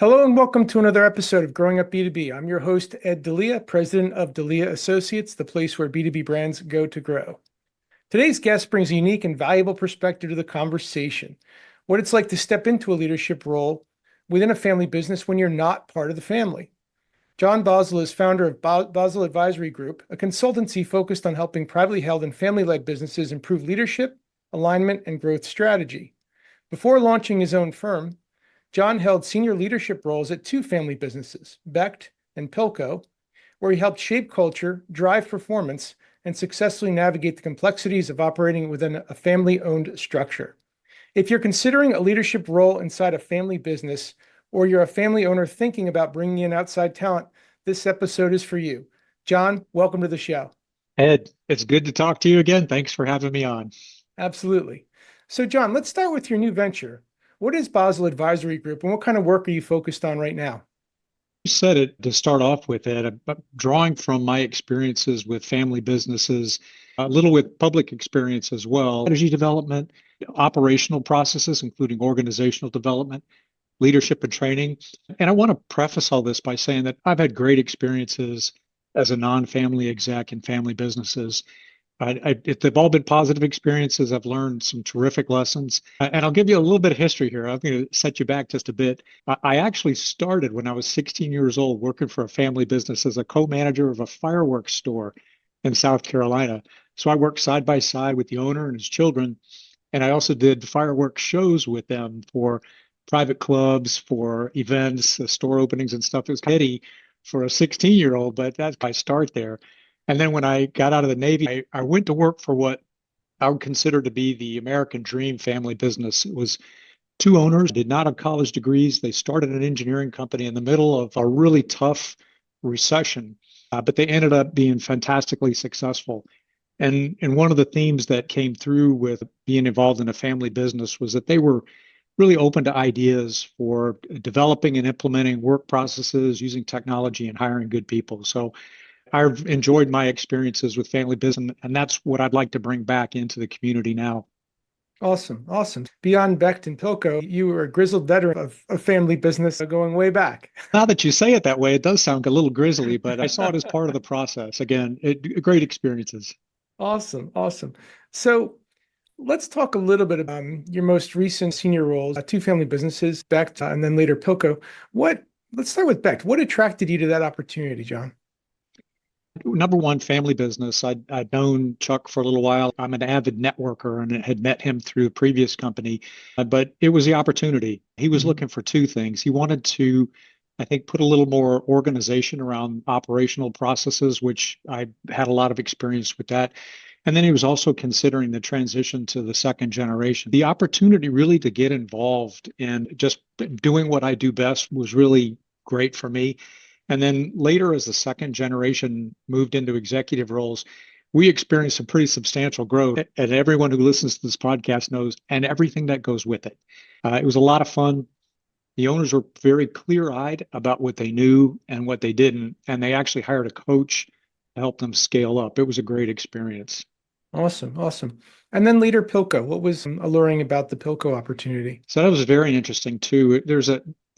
Hello and welcome to another episode of Growing Up B2B. I'm your host, Ed Delia, president of Delia Associates, the place where B2B brands go to grow. Today's guest brings a unique and valuable perspective to the conversation, what it's like to step into a leadership role within a family business when you're not part of the family. John Basil is founder of Basil Advisory Group, a consultancy focused on helping privately held and family-led businesses improve leadership, alignment, and growth strategy. Before launching his own firm, John held senior leadership roles at two family businesses, Bakkt and Philco, where he helped shape culture, drive performance, and successfully navigate the complexities of operating within a family-owned structure. If you're considering a leadership role inside a family business, or you're a family owner thinking about bringing in outside talent, this episode is for you. John, welcome to the show. Ed, it's good to talk to you again. Thanks for having me on. Absolutely. So, John, let's start with your new venture. What is Basil Advisory Group, and what kind of work are you focused on right now? You said it to start off with, Ed, but drawing from my experiences with family businesses, a little with public experience as well, strategy development, operational processes, including organizational development, leadership and training. And I want to preface all this by saying that I've had great experiences as a non-family exec in family businesses. They've all been positive experiences. I've learned some terrific lessons. And I'll give you a little bit of history here. I'm going to set you back just a bit. I actually started when I was 16 years old working for a family business as a co-manager of a fireworks store in South Carolina. So I worked side by side with the owner and his children. And I also did fireworks shows with them for private clubs, for events, store openings and stuff. It was petty for a 16-year-old, but that's my start there. And then when I got out of the Navy, I went to work for what I would consider to be the American dream family business. It was two owners, did not have college degrees. They started an engineering company in the middle of a really tough recession, but they ended up being fantastically successful. And one of the themes that came through with being involved in a family business was that they were really open to ideas for developing and implementing work processes, using technology, and hiring good people. So I've enjoyed my experiences with family business, and that's what I'd like to bring back into the community now. Awesome. Awesome. Beyond Bakkt and Philco, you were a grizzled veteran of family business going way back. Now that you say it that way, it does sound a little grisly, but I saw it as part of the process. Again, great experiences. Awesome. Awesome. So let's talk a little bit about your most recent senior roles, two family businesses, Bakkt and then later Philco. Let's start with Bakkt. What attracted you to that opportunity, John? Number one, family business. I'd known Chuck for a little while. I'm an avid networker and had met him through a previous company, but it was the opportunity. He was looking for two things. He wanted to, I think, put a little more organization around operational processes, which I had a lot of experience with that. And then he was also considering the transition to the second generation. The opportunity really to get involved in just doing what I do best was really great for me. And then later, as the second generation moved into executive roles, we experienced some pretty substantial growth. And everyone who listens to this podcast knows, and everything that goes with it. It was a lot of fun. The owners were very clear-eyed about what they knew and what they didn't. And they actually hired a coach to help them scale up. It was a great experience. Awesome. Awesome. And then later Philco. What was alluring about the Philco opportunity? So that was very interesting too.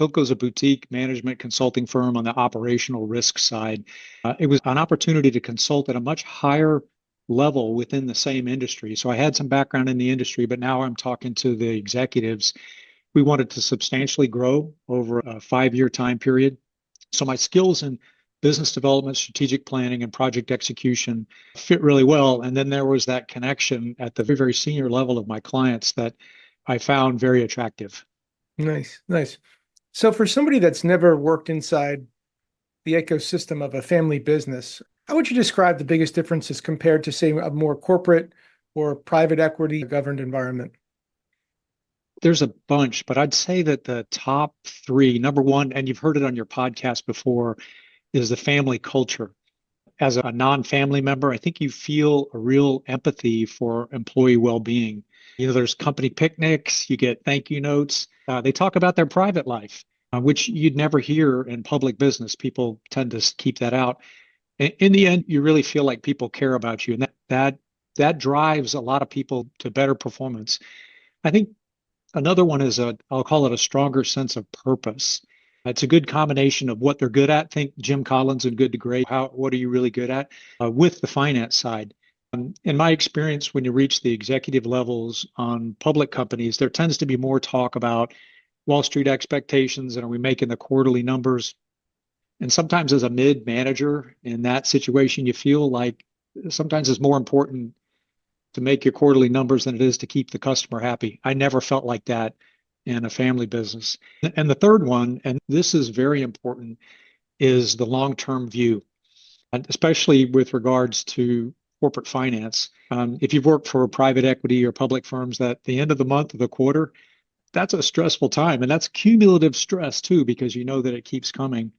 Philco's a boutique management consulting firm on the operational risk side. It was an opportunity to consult at a much higher level within the same industry. So I had some background in the industry, but now I'm talking to the executives. We wanted to substantially grow over a 5-year time period. So my skills in business development, strategic planning, and project execution fit really well. And then there was that connection at the very, very senior level of my clients that I found very attractive. Nice. Nice. So for somebody that's never worked inside the ecosystem of a family business, how would you describe the biggest differences compared to, say, a more corporate or private equity governed environment? There's a bunch, but I'd say that the top three, number one, and you've heard it on your podcast before, is the family culture. As a non-family member, I think you feel a real empathy for employee well-being. There's company picnics, you get thank you notes. They talk about their private life, which you'd never hear in public business. People tend to keep that out. In the end, you really feel like people care about you, and that drives a lot of people to better performance. I think another one is I'll call it a stronger sense of purpose. It's a good combination of what they're good at. Think Jim Collins and Good to Great. What are you really good at with the finance side? In my experience, when you reach the executive levels on public companies, there tends to be more talk about Wall Street expectations and are we making the quarterly numbers? And sometimes as a mid manager in that situation, you feel like sometimes it's more important to make your quarterly numbers than it is to keep the customer happy. I never felt like that in a family business. And the third one, and this is very important, is the long-term view, and especially with regards to corporate finance. If you've worked for private equity or public firms, that the end of the month of the quarter, that's a stressful time. And that's cumulative stress too, because you know that it keeps coming.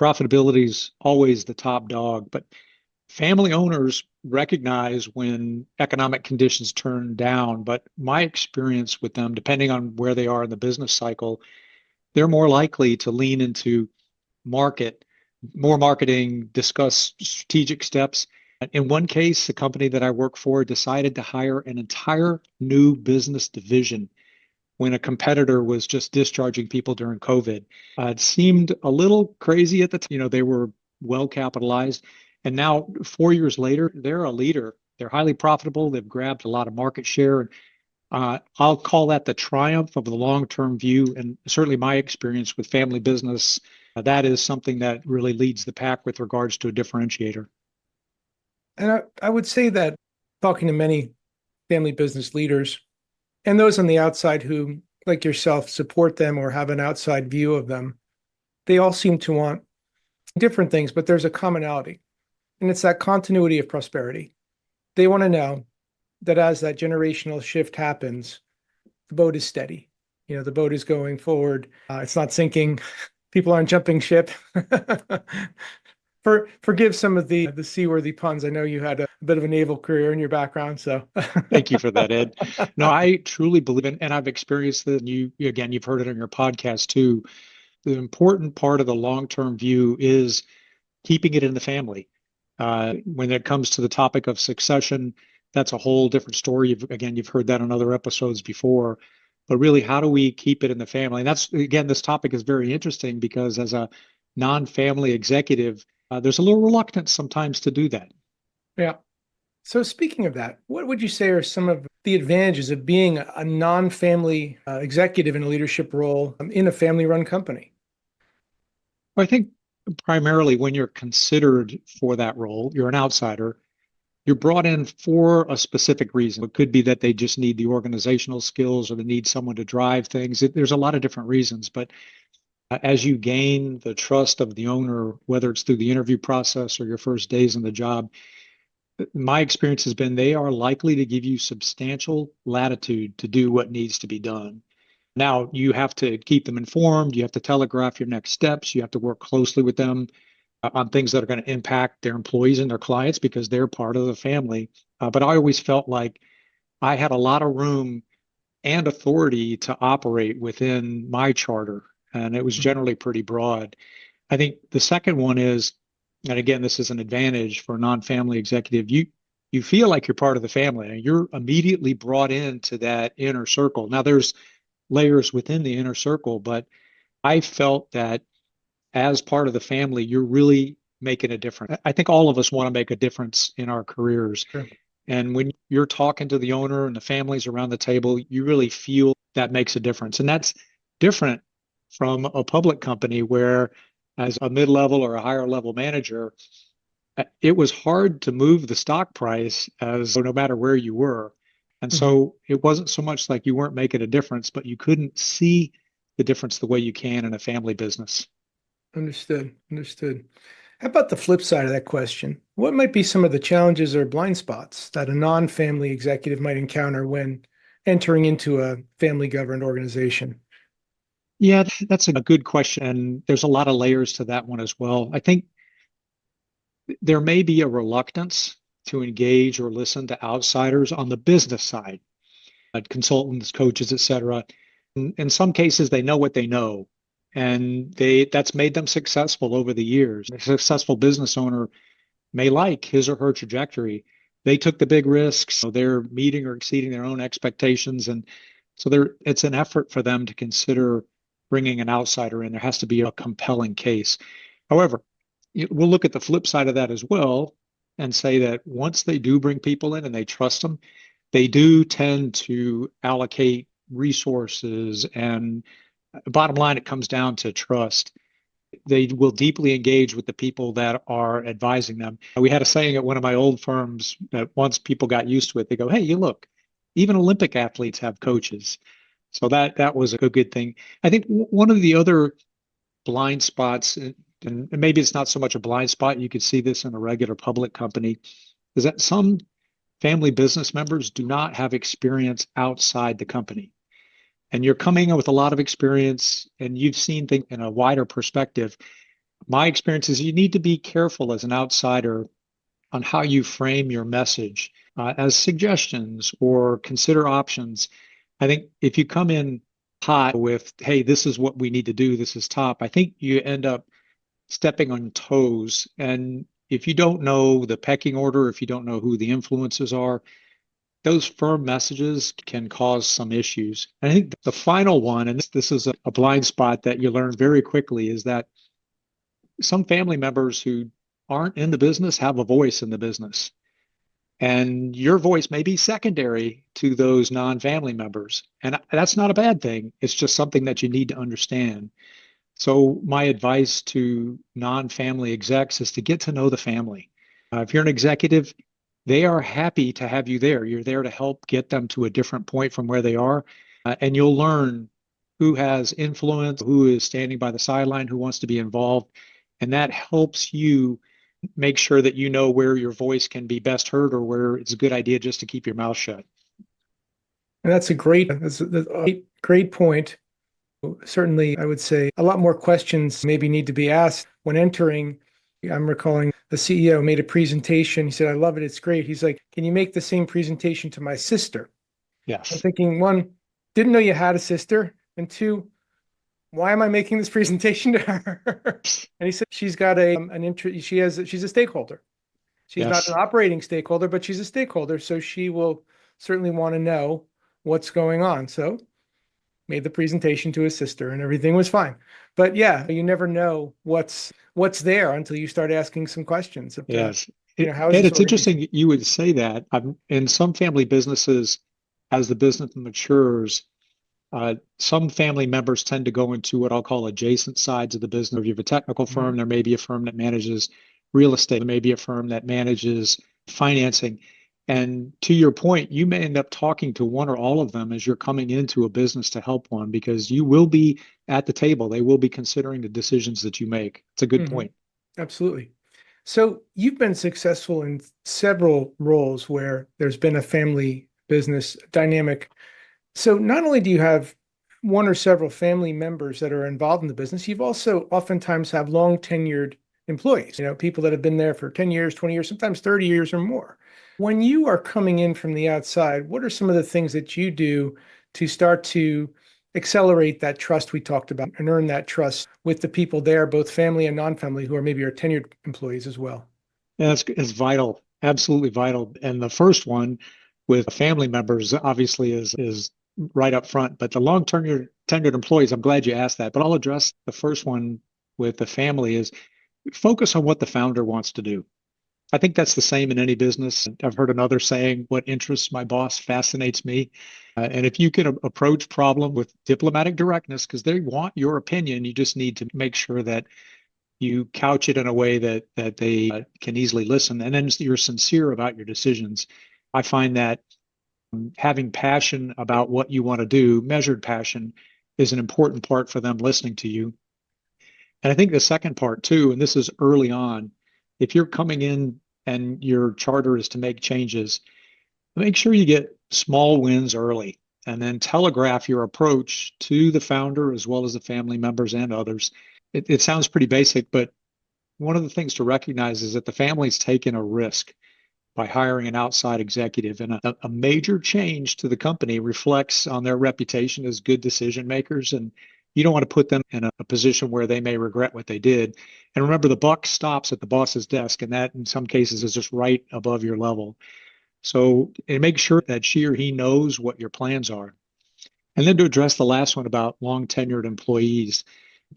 Profitability is always the top dog, but family owners recognize when economic conditions turn down. But my experience with them, depending on where they are in the business cycle, they're more likely to lean into market, more marketing, discuss strategic steps. In one case, the company that I work for decided to hire an entire new business division when a competitor was just discharging people during COVID. It seemed a little crazy at the time. They were well capitalized. And now, 4 years later, they're a leader. They're highly profitable. They've grabbed a lot of market share. I'll call that the triumph of the long-term view. And certainly my experience with family business, that is something that really leads the pack with regards to a differentiator. And I would say that talking to many family business leaders and those on the outside who, like yourself, support them or have an outside view of them, they all seem to want different things, but there's a commonality, and it's that continuity of prosperity. They want to know that as that generational shift happens, the boat is steady. The boat is going forward. It's not sinking. People aren't jumping ship. Forgive some of the seaworthy puns. I know you had a bit of a naval career in your background, so Thank you for that, Ed. No, I truly believe in, and I've experienced it. And you've heard it on your podcast too. The important part of the long-term view is keeping it in the family. When it comes to the topic of succession, that's a whole different story. You've heard that on other episodes before. But really, how do we keep it in the family? And that's, again, this topic is very interesting because as a non-family executive, there's a little reluctance sometimes to do that. Yeah. So speaking of that, what would you say are some of the advantages of being a non-family executive in a leadership role in a family-run company? I think primarily when you're considered for that role, you're an outsider. You're brought in for a specific reason. It could be that they just need the organizational skills or they need someone to drive things. There's a lot of different reasons, but as you gain the trust of the owner, whether it's through the interview process or your first days in the job, my experience has been they are likely to give you substantial latitude to do what needs to be done. Now, you have to keep them informed. You have to telegraph your next steps. You have to work closely with them on things that are going to impact their employees and their clients because they're part of the family. But I always felt like I had a lot of room and authority to operate within my charter, and it was generally pretty broad. I think the second one is, and again, this is an advantage for a non-family executive. You feel like you're part of the family, and you're immediately brought into that inner circle. Now, there's layers within the inner circle, but I felt that as part of the family, you're really making a difference. I think all of us want to make a difference in our careers. Sure. And when you're talking to the owner and the families around the table, you really feel that makes a difference. And that's different from a public company where, as a mid-level or a higher level manager, it was hard to move the stock price as no matter where you were. And so it wasn't so much like you weren't making a difference, but you couldn't see the difference the way you can in a family business. Understood. How about the flip side of that question? What might be some of the challenges or blind spots that a non-family executive might encounter when entering into a family-governed organization? Yeah, that's a good question. And there's a lot of layers to that one as well. I think there may be a reluctance to engage or listen to outsiders on the business side, consultants, coaches, et cetera. In some cases, they know what they know, and that's made them successful over the years. A successful business owner may like his or her trajectory. They took the big risks. So they're meeting or exceeding their own expectations. And so it's an effort for them to consider bringing an outsider in. There has to be a compelling case. However, we'll look at the flip side of that as well and say that once they do bring people in and they trust them, they do tend to allocate resources. And bottom line, it comes down to trust. They will deeply engage with the people that are advising them. We had a saying at one of my old firms that once people got used to it, they go, hey, you look, even Olympic athletes have coaches. So that was a good thing. I think one of the other blind spots, and maybe it's not so much a blind spot, you could see this in a regular public company, is that some family business members do not have experience outside the company. And you're coming in with a lot of experience and you've seen things in a wider perspective. My experience is you need to be careful as an outsider on how you frame your message as suggestions or consider options. I think if you come in hot with, hey, this is what we need to do, this is top, I think you end up stepping on toes. And if you don't know the pecking order, if you don't know who the influences are, those firm messages can cause some issues. And I think the final one, and this is a blind spot that you learn very quickly, is that some family members who aren't in the business have a voice in the business. And your voice may be secondary to those non-family members. And that's not a bad thing. It's just something that you need to understand. So my advice to non-family execs is to get to know the family. If you're an executive, they are happy to have you there. You're there to help get them to a different point from where they are. And you'll learn who has influence, who is standing by the sideline, who wants to be involved. And that helps you make sure that you know where your voice can be best heard or where it's a good idea just to keep your mouth shut. And that's a great point. Certainly, I would say a lot more questions maybe need to be asked when entering. I'm recalling the CEO made a presentation. He said, I love it. It's great. He's like, can you make the same presentation to my sister? Yes. I'm thinking, one, didn't know you had a sister. And two, why am I making this presentation to her? And he said, she's got an interest. She's a stakeholder. She's not Yes. an operating stakeholder, but she's a stakeholder. So she will certainly want to know what's going on. So made the presentation to his sister and everything was fine. But yeah, you never know what's there until you start asking some questions. Yes. How is Ed, this it's organization? interesting you would say that. In some family businesses, as the business matures, some family members tend to go into what I'll call adjacent sides of the business. If you have a technical firm, there may be a firm that manages real estate, there may be a firm that manages financing. And to your point, you may end up talking to one or all of them as you're coming into a business to help one because you will be at the table. They will be considering the decisions that you make. It's a good point. Absolutely. So you've been successful in several roles where there's been a family business dynamic. So not only do you have one or several family members that are involved in the business, you've also oftentimes have long tenured employees, people that have been there for 10 years, 20 years, sometimes 30 years or more. When you are coming in from the outside, what are some of the things that you do to start to accelerate that trust we talked about and earn that trust with the people there, both family and non-family, who are maybe your tenured employees as well? Yeah, it's vital, absolutely vital. And the first one with family members obviously is right up front. But the long-term tenured employees, I'm glad you asked that. But I'll address the first one with the family is focus on what the founder wants to do. I think that's the same in any business. I've heard another saying, what interests my boss fascinates me. And if you can approach problem with diplomatic directness, because they want your opinion, you just need to make sure that you couch it in a way that they can easily listen, and then you're sincere about your decisions. I find that having passion about what you want to do, measured passion, is an important part for them listening to you. And I think the second part too, and this is early on, if you're coming in and your charter is to make changes, make sure you get small wins early and then telegraph your approach to the founder as well as the family members and others. It sounds pretty basic, but one of the things to recognize is that the family's taken a risk by hiring an outside executive, and a major change to the company reflects on their reputation as good decision makers. And you don't want to put them in a position where they may regret what they did. And remember, the buck stops at the boss's desk, and that in some cases is just right above your level. So and make sure that she or he knows what your plans are. And then to address the last one about long tenured employees,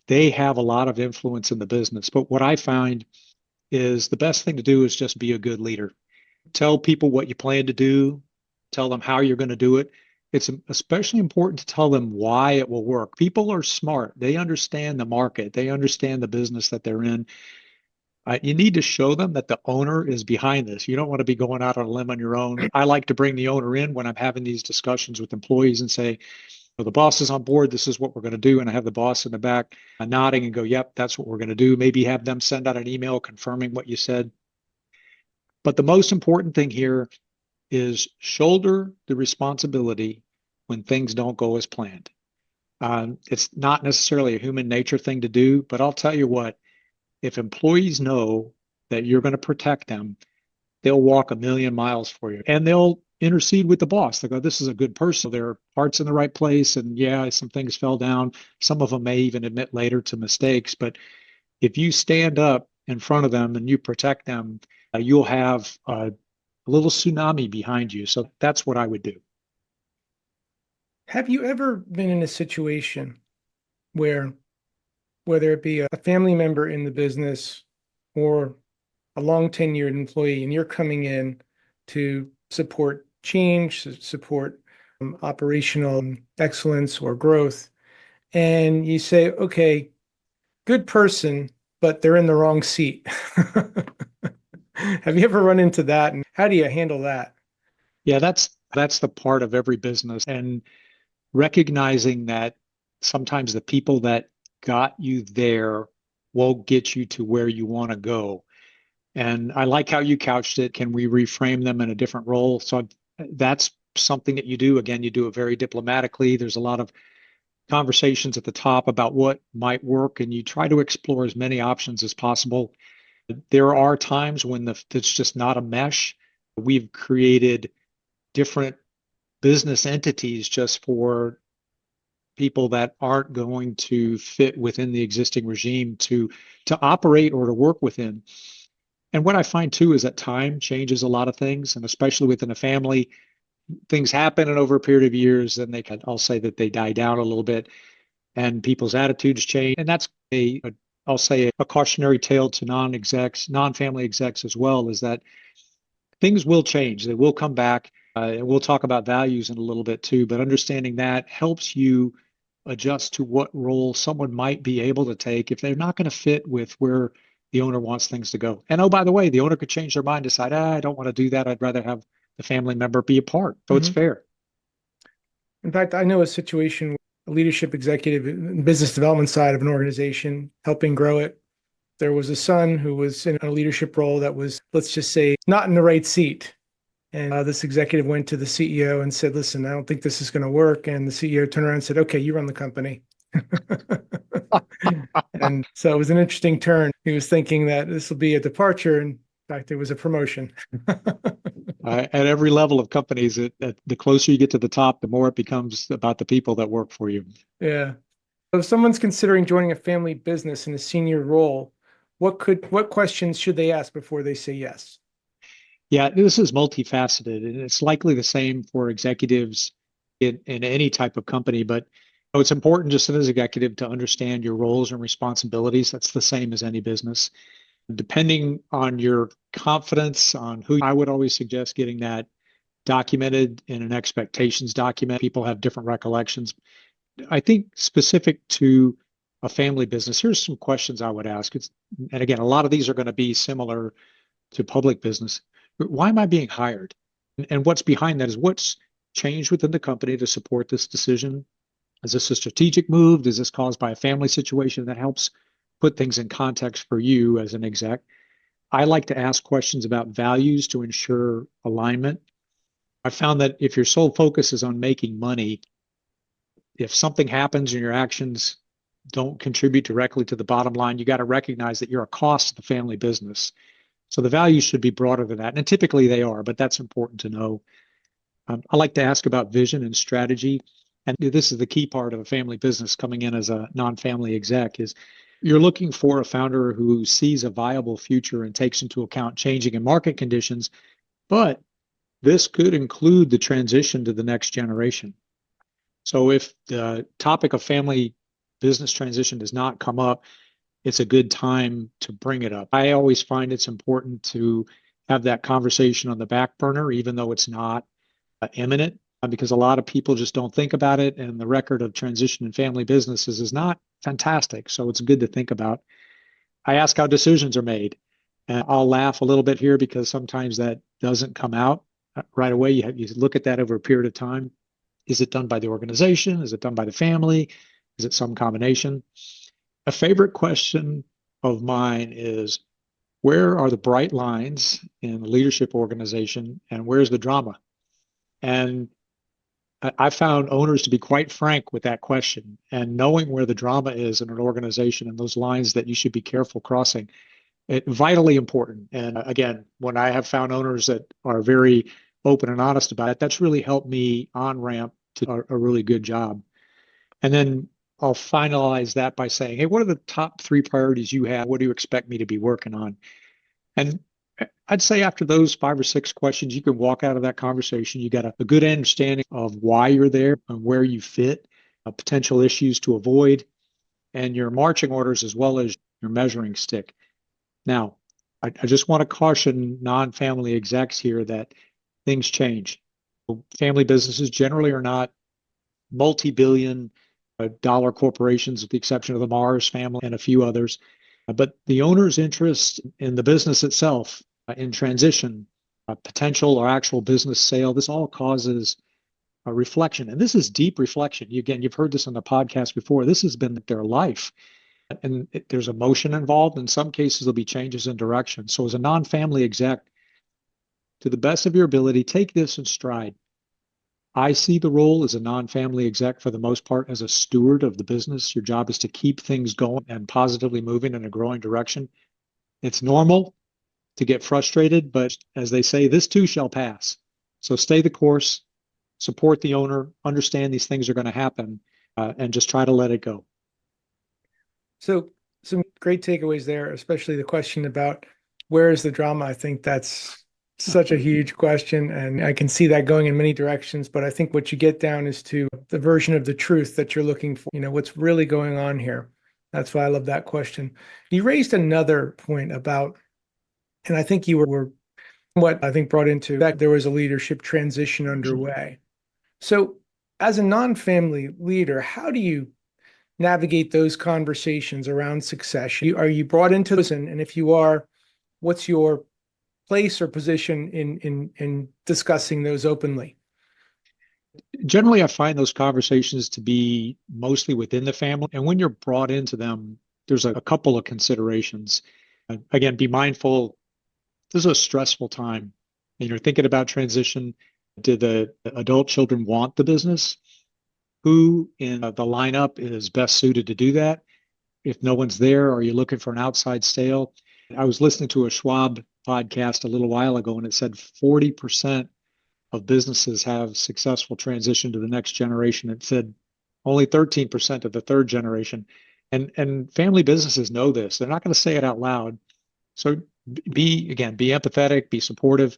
they have a lot of influence in the business. But what I find is the best thing to do is just be a good leader. Tell people what you plan to do, tell them how you're going to do it. It's especially important to tell them why it will work. People are smart. They understand the market. They understand the business that they're in. You need to show them that the owner is behind this. You don't want to be going out on a limb on your own. I like to bring the owner in when I'm having these discussions with employees and say, well, the boss is on board. This is what we're going to do. And I have the boss in the back nodding and go, yep, that's what we're going to do. Maybe have them send out an email confirming what you said. But the most important thing here is shoulder the responsibility when things don't go as planned. It's not necessarily a human nature thing to do, but I'll tell you what, if employees know that you're going to protect them, they'll walk a million miles for you and they'll intercede with the boss. They go, this is a good person. Their heart's in the right place. And yeah, some things fell down. Some of them may even admit later to mistakes. But if you stand up in front of them and you protect them, you'll have a little tsunami behind you. So that's what I would do. Have you ever been in a situation where, whether it be a family member in the business or a long tenured employee, and you're coming in to support change, support operational excellence or growth, and you say, okay, good person, but they're in the wrong seat? Have you ever run into that, and how do you handle that? Yeah, that's the part of every business. And recognizing that sometimes the people that got you there won't get you to where you want to go. And I like how you couched it. Can we reframe them in a different role? So that's something that you do. Again, you do it very diplomatically. There's a lot of conversations at the top about what might work, and you try to explore as many options as possible. There are times when it's just not a mesh. We've created different business entities just for people that aren't going to fit within the existing regime to operate or to work within. And what I find too is that time changes a lot of things, and especially within a family, things happen, and over a period of years, then I'll say that they die down a little bit, and people's attitudes change, and that's I'll say a cautionary tale to non-execs, non-family execs as well, is that things will change. They will come back. And we'll talk about values in a little bit too, but understanding that helps you adjust to what role someone might be able to take if they're not going to fit with where the owner wants things to go. And oh, by the way, the owner could change their mind, decide, I don't want to do that. I'd rather have the family member be a part. So it's fair. In fact, I know a situation where a leadership executive in the business development side of an organization, helping grow it. There was a son who was in a leadership role that was, let's just say, not in the right seat. And this executive went to the CEO and said, listen, I don't think this is going to work. And the CEO turned around and said, okay, you run the company. And so it was an interesting turn. He was thinking that this will be a departure. And in fact, it was a promotion. At every level of companies, the closer you get to the top, the more it becomes about the people that work for you. Yeah. So if someone's considering joining a family business in a senior role, what questions should they ask before they say yes? Yeah, this is multifaceted, and it's likely the same for executives in any type of company. But it's important just as an executive to understand your roles and responsibilities. That's the same as any business. Depending on your confidence on who, I would always suggest getting that documented in an expectations document. People have different recollections. I think specific to a family business, here's some questions I would ask. And again, a lot of these are going to be similar to public business. Why am I being hired? And what's behind that is what's changed within the company to support this decision. Is this a strategic move? Is this caused by a family situation? That helps put things in context for you as an exec. I like to ask questions about values to ensure alignment. I found that if your sole focus is on making money, if something happens and your actions don't contribute directly to the bottom line, you got to recognize that you're a cost to the family business. So the values should be broader than that. And typically they are, but that's important to know. I like to ask about vision and strategy. And this is the key part of a family business coming in as a non-family exec is you're looking for a founder who sees a viable future and takes into account changing in market conditions. But this could include the transition to the next generation. So if the topic of family business transition does not come up, it's a good time to bring it up. I always find it's important to have that conversation on the back burner, even though it's not imminent, because a lot of people just don't think about it. And the record of transition in family businesses is not fantastic. So it's good to think about. I ask how decisions are made. And I'll laugh a little bit here because sometimes that doesn't come out right away. You look at that over a period of time. Is it done by the organization? Is it done by the family? Is it some combination? A favorite question of mine is, where are the bright lines in the leadership organization and where's the drama? And I found owners to be quite frank with that question, and knowing where the drama is in an organization and those lines that you should be careful crossing, it vitally important. And again, when I have found owners that are very open and honest about it, that's really helped me on ramp to a really good job. And then I'll finalize that by saying, hey, what are the top three priorities you have? What do you expect me to be working on? And I'd say after those 5 or 6 questions, you can walk out of that conversation. You got a good understanding of why you're there and where you fit, potential issues to avoid, and your marching orders as well as your measuring stick. Now, I just want to caution non-family execs here that things change. Family businesses generally are not multi-billion dollar corporations, with the exception of the Mars family and a few others. But the owner's interest in the business itself, in transition, potential or actual business sale, this all causes a reflection. And this is deep reflection. Again, you've heard this on the podcast before. This has been their life. And there's emotion involved. In some cases, there'll be changes in direction. So as a non-family exec, to the best of your ability, take this in stride. I see the role as a non-family exec for the most part as a steward of the business. Your job is to keep things going and positively moving in a growing direction. It's normal to get frustrated, but as they say, this too shall pass. So stay the course, support the owner, understand these things are going to happen, and just try to let it go. So some great takeaways there, especially the question about where is the drama? I think that's such a huge question, and I can see that going in many directions. But I think what you get down is to the version of the truth that you're looking for. What's really going on here. That's why I love that question. You raised another point about, and I think you were what I think brought into that there was a leadership transition underway. So, as a non-family leader, how do you navigate those conversations around succession? Are you brought into this? And if you are, what's your place or position in discussing those openly? Generally, I find those conversations to be mostly within the family. And when you're brought into them, there's a couple of considerations. Again, be mindful, this is a stressful time. And you're thinking about transition. Do the adult children want the business? Who in the lineup is best suited to do that? If no one's there, are you looking for an outside sale? I was listening to a Schwab podcast a little while ago, and it said 40% of businesses have successful transition to the next generation. It said only 13% of the third generation. And family businesses know this. They're not going to say it out loud. So be empathetic, be supportive.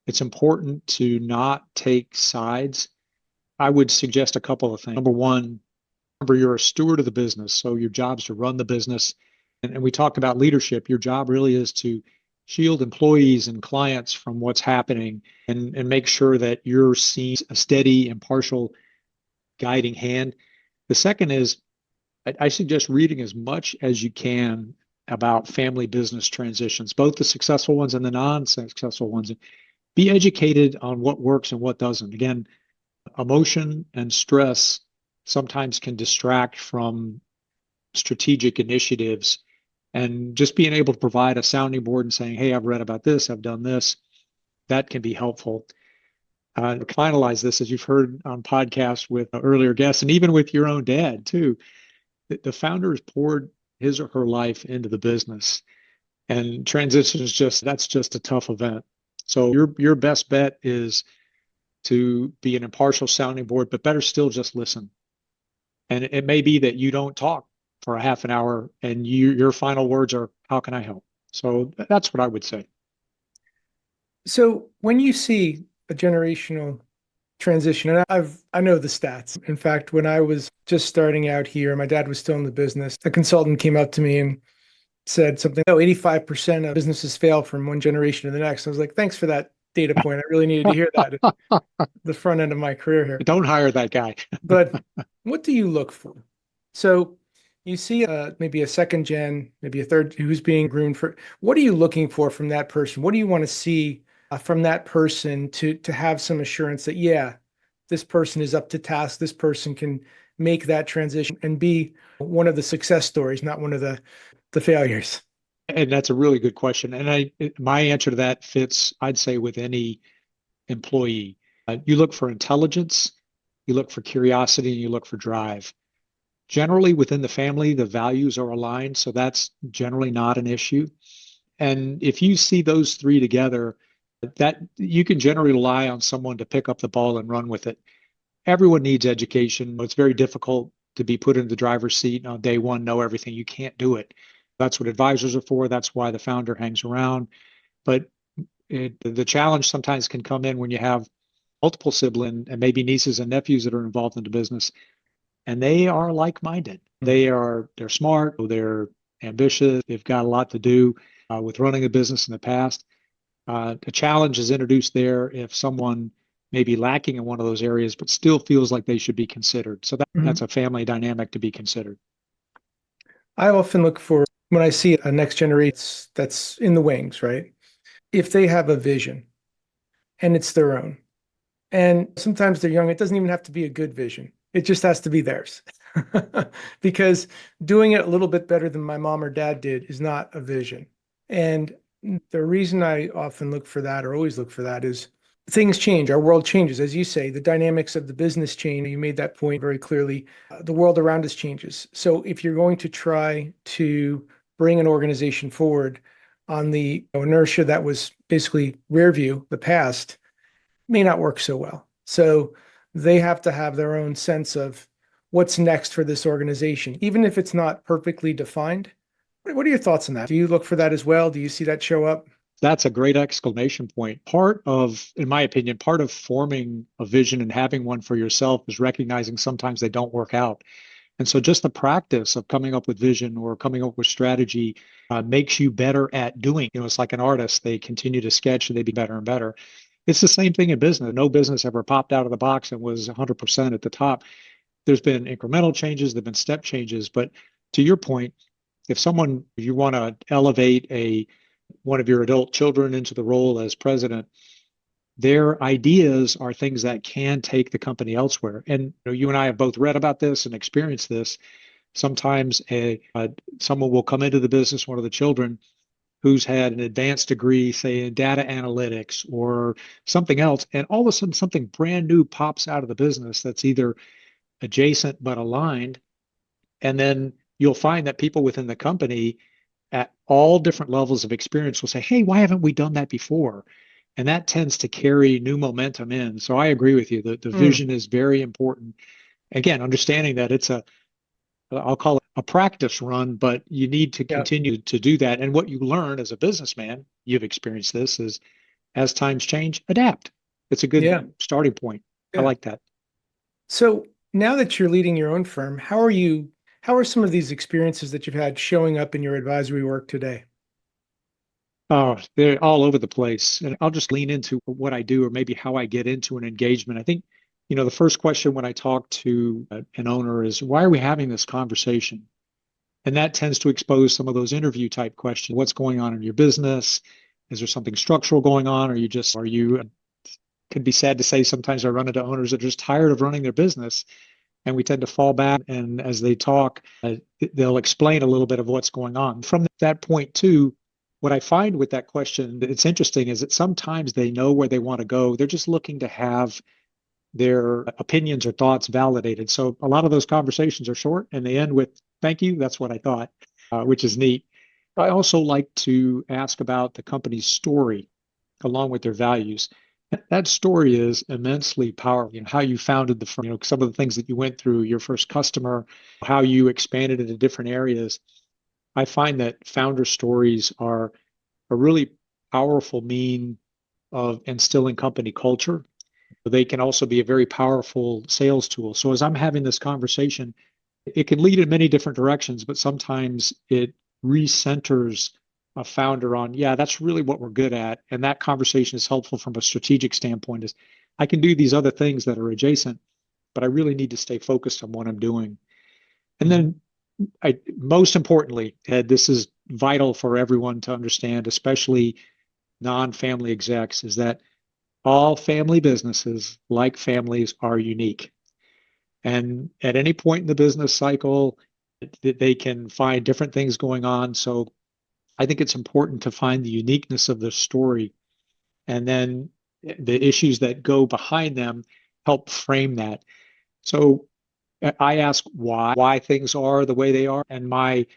It's important to not take sides. I would suggest a couple of things. Number one, remember you're a steward of the business, so your job is to run the business. And we talked about leadership. Your job really is to shield employees and clients from what's happening and make sure that you're seeing a steady, impartial guiding hand. The second is I suggest reading as much as you can about family business transitions, both the successful ones and the non-successful ones. Be educated on what works and what doesn't. Again, emotion and stress sometimes can distract from strategic initiatives, and just being able to provide a sounding board and saying, hey, I've read about this, I've done this, that can be helpful. To finalize this, as you've heard on podcasts with earlier guests, and even with your own dad too, the founder has poured his or her life into the business, and transition is that's just a tough event. So your best bet is to be an impartial sounding board, but better still, just listen. And it may be that you don't talk for a half an hour and your final words are, how can I help? So that's what I would say. So when you see a generational transition. And I know the stats. In fact, when I was just starting out here, my dad was still in the business. A consultant came up to me and said something, oh, 85% of businesses fail from one generation to the next. I was like, thanks for that data point. I really needed to hear that at the front end of my career here. Don't hire that guy. But what do you look for? So you see maybe a second gen, maybe a third who's being groomed for. What are you looking for from that person? What do you want to see from that person to have some assurance that, yeah, this person is up to task. This person can make that transition and be one of the success stories, not one of the failures. And that's a really good question. And my answer to that fits, I'd say, with any employee. You look for intelligence, you look for curiosity, and you look for drive. Generally, within the family, the values are aligned, so that's generally not an issue. And if you see those three together, that you can generally rely on someone to pick up the ball and run with it. Everyone needs education. It's very difficult to be put in the driver's seat on day one, know everything. You can't do it. That's what advisors are for. That's why the founder hangs around. But the challenge sometimes can come in when you have multiple siblings and maybe nieces and nephews that are involved in the business, and they are like-minded. They're smart, they're ambitious, they've got a lot to do with running a business in the past. The challenge is introduced there if someone may be lacking in one of those areas, but still feels like they should be considered. So that's a family dynamic to be considered. I often look for when I see a next generation that's in the wings, right? If they have a vision and it's their own, and sometimes they're young, it doesn't even have to be a good vision. It just has to be theirs. Because doing it a little bit better than my mom or dad did is not a vision. And the reason I often look for that or always look for that is things change. Our world changes. As you say, the dynamics of the business change. You made that point very clearly. The world around us changes. So if you're going to try to bring an organization forward on the inertia that was basically rear view, the past, may not work so well. So they have to have their own sense of what's next for this organization, even if it's not perfectly defined. What are your thoughts on that? Do you look for that as well? Do you see that show up? That's a great exclamation point. Part of, in my opinion, part of forming a vision and having one for yourself is recognizing sometimes they don't work out. And so just the practice of coming up with vision or coming up with strategy makes you better at doing. It's like an artist. They continue to sketch and they be better and better. It's the same thing in business. No business ever popped out of the box and was 100% at the top. There's been incremental changes, there've been step changes. But to your point, if you want to elevate one of your adult children into the role as president, their ideas are things that can take the company elsewhere. And you and I have both read about this and experienced this. Sometimes someone will come into the business, one of the children, who's had an advanced degree, say in data analytics or something else, and all of a sudden something brand new pops out of the business that's either adjacent but aligned. And then you'll find that people within the company at all different levels of experience will say, hey, why haven't we done that before? And that tends to carry new momentum in. So I agree with you. The vision is very important. Again, understanding that I'll call it a practice run, but you need to continue to do that. And what you learn as a businessman, you've experienced this, is as times change, adapt. It's a good starting point. I like that. So now that you're leading your own firm, how are some of these experiences that you've had showing up in your advisory work today? Oh, they're all over the place. And I'll just lean into what I do or maybe how I get into an engagement. I think, the first question when I talk to an owner is, why are we having this conversation? And that tends to expose some of those interview type questions. What's going on in your business? Is there something structural going on? Could be sad to say sometimes I run into owners that are just tired of running their business. And we tend to fall back. And as they talk, they'll explain a little bit of what's going on. From that point, too, what I find with that question, it's interesting, is that sometimes they know where they want to go. They're just looking to have their opinions or thoughts validated. So a lot of those conversations are short and they end with, thank you, that's what I thought, which is neat. I also like to ask about the company's story along with their values. That story is immensely powerful. How you founded the firm, some of the things that you went through, your first customer, how you expanded into different areas. I find that founder stories are a really powerful mean of instilling company culture. They can also be a very powerful sales tool. So as I'm having this conversation, it can lead in many different directions, but sometimes it recenters a founder on, yeah, that's really what we're good at. And that conversation is helpful from a strategic standpoint is I can do these other things that are adjacent, but I really need to stay focused on what I'm doing. And then most importantly, Ed, this is vital for everyone to understand, especially non-family execs, is that all family businesses, like families, are unique. And at any point in the business cycle, they can find different things going on. So I think it's important to find the uniqueness of the story, and then the issues that go behind them help frame that. So I ask why things are the way they are, and my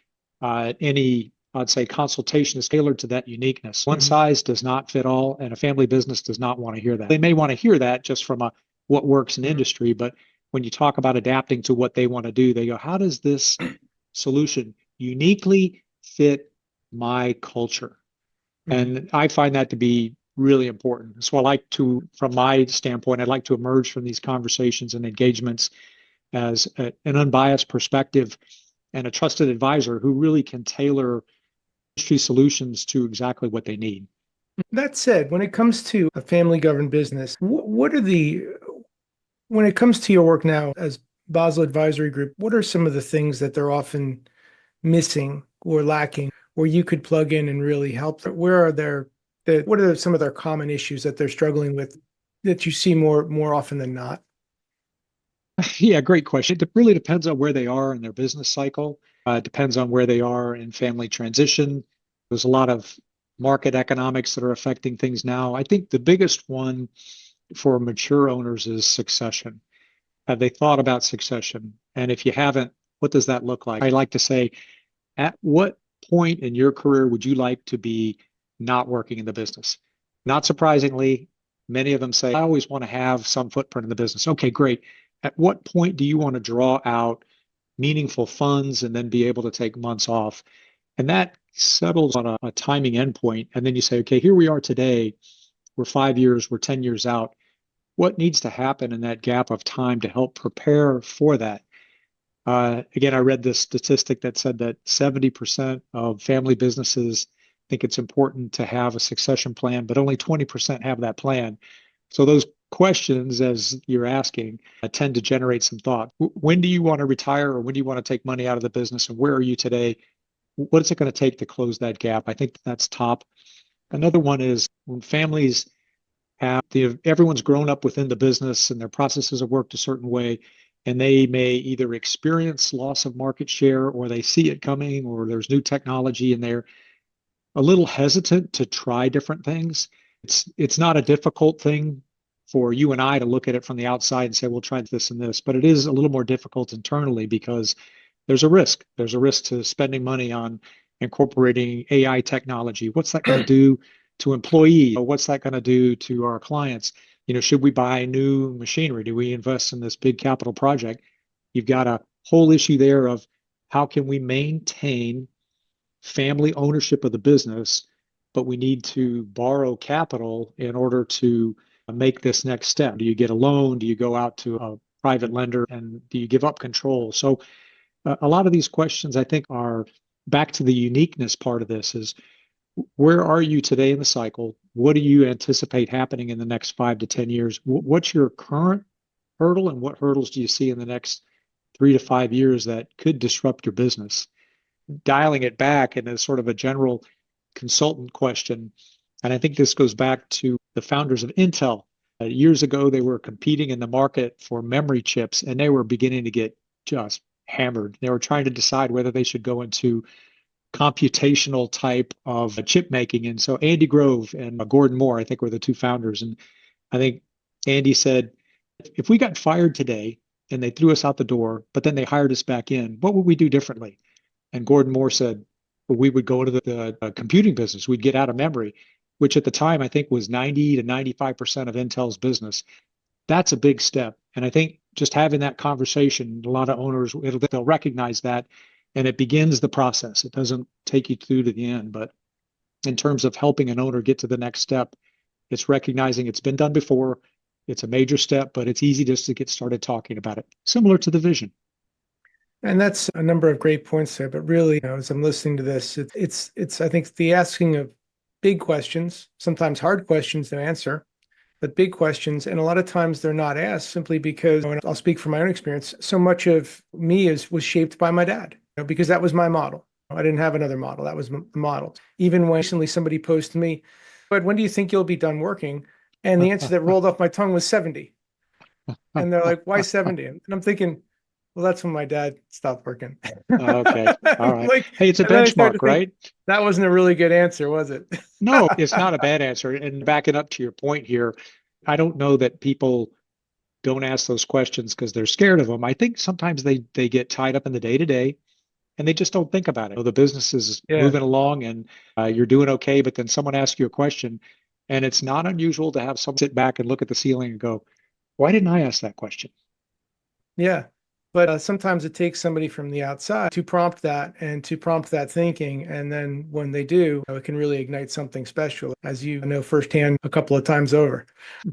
any I'd say consultation is tailored to that uniqueness. One size does not fit all, and a family business does not want to hear that. They may want to hear that just from a what works in industry, but when you talk about adapting to what they want to do, they go, how does this solution uniquely fit my culture? And I find that to be really important. So I like to, from my standpoint, I'd like to emerge from these conversations and engagements as an unbiased perspective and a trusted advisor who really can tailor industry solutions to exactly what they need. That said, when it comes to a family governed business, what are when it comes to your work now as Basil Advisory Group, what are some of the things that they're often missing or lacking where you could plug in and really help? What are some of their common issues that they're struggling with that you see more often than not? Yeah, great question. It really depends on where they are in their business cycle. It depends on where they are in family transition. There's a lot of market economics that are affecting things now. I think the biggest one for mature owners is succession. Have they thought about succession? And if you haven't, what does that look like? I like to say, at what point in your career would you like to be not working in the business? Not surprisingly, many of them say, I always want to have some footprint in the business. Okay, great. At what point do you want to draw out meaningful funds and then be able to take months off? And that settles on a timing endpoint. And then you say, okay, here we are today. We're 5 years, we're 10 years out. What needs to happen in that gap of time to help prepare for that? Again, I read this statistic that said that 70% of family businesses think it's important to have a succession plan, but only 20% have that plan. So those questions, as you're asking, tend to generate some thought. When do you want to retire, or when do you want to take money out of the business, and where are you today? What is it going to take to close that gap? I think that's top. Another one is when families everyone's grown up within the business and their processes have worked a certain way, and they may either experience loss of market share, or they see it coming, or there's new technology and they're a little hesitant to try different things. It's not a difficult thing for you and I to look at it from the outside and say, we'll try this and this, but it is a little more difficult internally because there's a risk. There's a risk to spending money on incorporating AI technology. What's that going to do to employees? What's that going to do to our clients? Should we buy new machinery? Do we invest in this big capital project? You've got a whole issue there of how can we maintain family ownership of the business, but we need to borrow capital in order to make this next step. Do you get a loan? Do you go out to a private lender? And do you give up control? So a lot of these questions, I think, are back to the uniqueness part of this is where are you today in the cycle? What do you anticipate happening in the next 5 to 10 years? What's your current hurdle, and what hurdles do you see in the next 3 to 5 years that could disrupt your business? Dialing it back in a sort of a general consultant question, and I think this goes back to the founders of Intel. Years ago, they were competing in the market for memory chips, and they were beginning to get just hammered. They were trying to decide whether they should go into computational type of chip making. And so Andy Grove and Gordon Moore, I think, were the two founders. And I think Andy said, if we got fired today and they threw us out the door, but then they hired us back in, what would we do differently? And Gordon Moore said, well, we would go into the computing business. We'd get out of memory, which at the time I think was 90 to 95% of Intel's business. That's a big step. And I think just having that conversation, a lot of owners, they'll recognize that, and it begins the process. It doesn't take you through to the end, but in terms of helping an owner get to the next step, it's recognizing it's been done before. It's a major step, but it's easy just to get started talking about it, similar to the vision. And that's a number of great points there. But really, as I'm listening to this, it's I think the asking of big questions, sometimes hard questions to answer, but big questions. And a lot of times they're not asked simply because, and I'll speak from my own experience, so much of me was shaped by my dad, because that was my model. I didn't have another model. That was the model. Even when recently somebody posed to me, but when do you think you'll be done working? And the answer that rolled off my tongue was 70. And they're like, why 70? And I'm thinking, well, that's when my dad stopped working. Okay. All right. Like, Hey, it's a and then I started benchmark, to think, right? that wasn't a really good answer, was it? No, it's not a bad answer. And backing up to your point here, I don't know that people don't ask those questions because they're scared of them. I think sometimes they get tied up in the day to day and they just don't think about it. The business is Yeah. moving along and you're doing okay, but then someone asks you a question, and it's not unusual to have someone sit back and look at the ceiling and go, "Why didn't I ask that question?" Yeah. But sometimes it takes somebody from the outside to prompt that and to prompt that thinking. And then when they do, it can really ignite something special, as you know firsthand a couple of times over.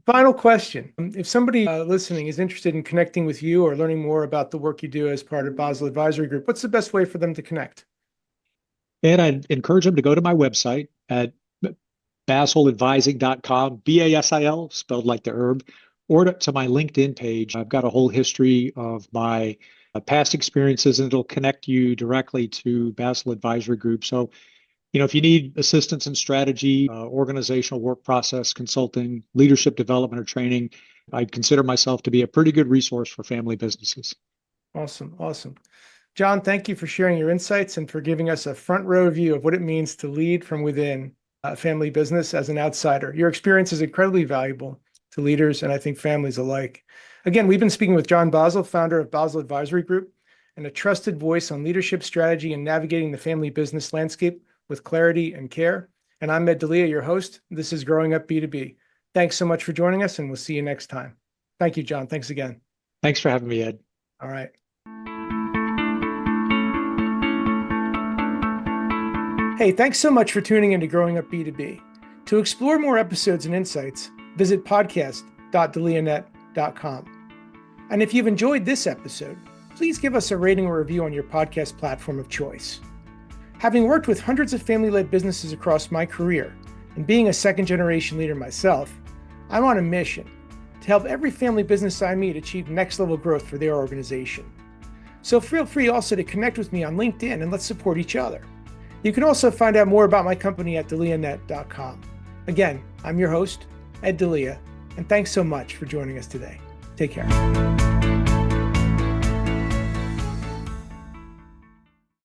Final question. If somebody listening is interested in connecting with you or learning more about the work you do as part of Basil Advisory Group, what's the best way for them to connect? And I'd encourage them to go to my website at basiladvising.com, Basil, spelled like the herb, or to my LinkedIn page. I've got a whole history of my past experiences, and it'll connect you directly to Basil Advisory Group. So, if you need assistance in strategy, organizational work process, consulting, leadership development, or training, I'd consider myself to be a pretty good resource for family businesses. Awesome. Awesome. John, thank you for sharing your insights and for giving us a front row view of what it means to lead from within a family business as an outsider. Your experience is incredibly valuable to leaders and I think families alike. Again, we've been speaking with John Basil, founder of Basil Advisory Group, and a trusted voice on leadership strategy and navigating the family business landscape with clarity and care. And I'm Ed Delia, your host. This is Growing Up B2B. Thanks so much for joining us, and we'll see you next time. Thank you, John. Thanks again. Thanks for having me, Ed. All right. Hey, thanks so much for tuning in to Growing Up B2B. To explore more episodes and insights, visit podcast.delianet.com. And if you've enjoyed this episode, please give us a rating or review on your podcast platform of choice. Having worked with hundreds of family-led businesses across my career, and being a second-generation leader myself, I'm on a mission to help every family business I meet achieve next-level growth for their organization. So feel free also to connect with me on LinkedIn and let's support each other. You can also find out more about my company at delianet.com. Again, I'm your host, Ed Delia, and thanks so much for joining us today. Take care.